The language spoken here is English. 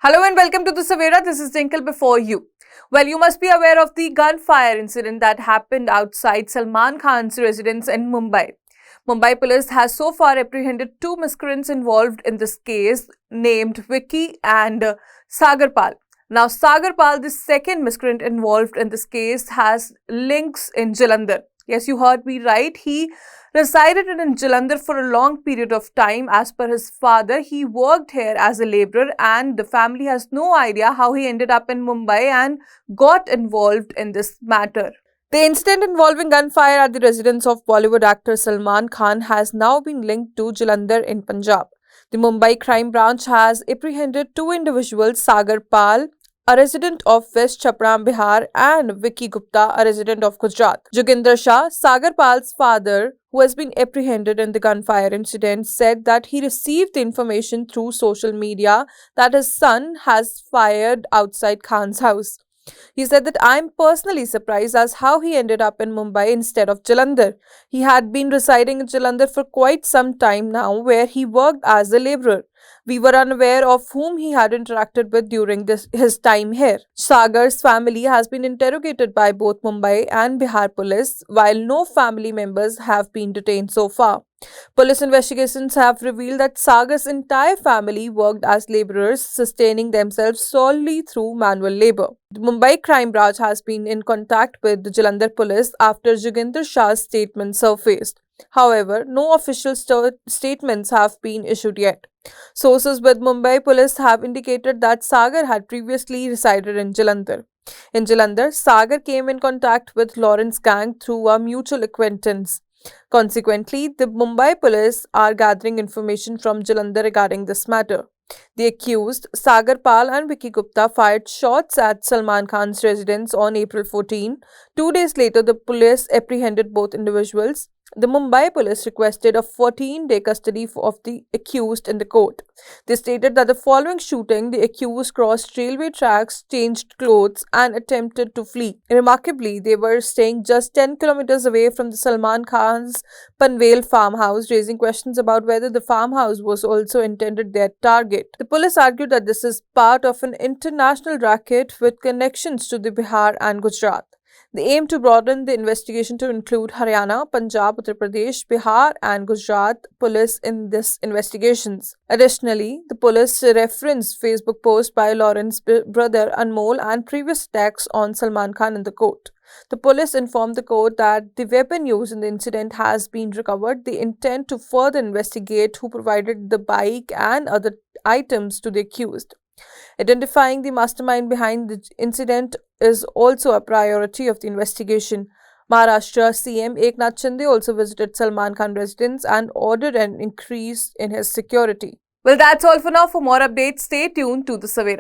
Hello and welcome to the Savera. This is Dinkle before you. Well, you must be aware of the gunfire incident that happened outside Salman Khan's residence in Mumbai. Mumbai police has so far apprehended two miscreants involved in this case, named Vicky and Sagar Pal. Now, Sagar Pal, the second miscreant involved in this case, has links in Jalandhar. Yes, you heard me right. He resided in Jalandhar for a long period of time. As per his father, he worked here as a laborer, and the family has no idea how he ended up in Mumbai and got involved in this matter. The incident involving gunfire at the residence of Bollywood actor Salman Khan has now been linked to Jalandhar in Punjab. The Mumbai crime branch has apprehended two individuals, Sagar Pal, a resident of West Chapram, Bihar, and Vicky Gupta, a resident of Gujarat. Joginder Shah, Sagar Pal's father, who has been apprehended in the gunfire incident, said that he received the information through social media that his son has fired outside Khan's house. He said that I'm personally surprised as how he ended up in Mumbai instead of Jalandhar. He had been residing in Jalandhar for quite some time now, where he worked as a labourer. We were unaware of whom he had interacted with during his time here. Sagar's family has been interrogated by both Mumbai and Bihar police, while no family members have been detained so far. Police investigations have revealed that Sagar's entire family worked as labourers, sustaining themselves solely through manual labour. The Mumbai crime branch has been in contact with the Jalandhar police after Joginder Shah's statement surfaced. However, no official statements have been issued yet. Sources with Mumbai police have indicated that Sagar had previously resided in Jalandhar. In Jalandhar, Sagar came in contact with Lawrence gang through a mutual acquaintance. Consequently, the Mumbai police are gathering information from Jalandhar regarding this matter. The accused, Sagar Pal and Vicky Gupta, fired shots at Salman Khan's residence on April 14. 2 days later, the police apprehended both individuals. The Mumbai police requested a 14-day custody of the accused in the court. They stated that the following shooting, the accused crossed railway tracks, changed clothes, and attempted to flee. Remarkably, they were staying just 10 kilometers away from the Salman Khan's Panvel farmhouse, raising questions about whether the farmhouse was also intended their target. The police argued that this is part of an international racket with connections to the Bihar and Gujarat. They aim to broaden the investigation to include Haryana, Punjab, Uttar Pradesh, Bihar, and Gujarat police in these investigations. Additionally, the police referenced Facebook post by Lawrence's brother Anmol and previous attacks on Salman Khan in the court. The police informed the court that the weapon used in the incident has been recovered. They intend to further investigate who provided the bike and other items to the accused. Identifying the mastermind behind the incident is also a priority of the investigation. Maharashtra CM Eknath Shinde also visited Salman Khan residence and ordered an increase in his security. Well, that's all for now. For more updates, stay tuned to the Savera.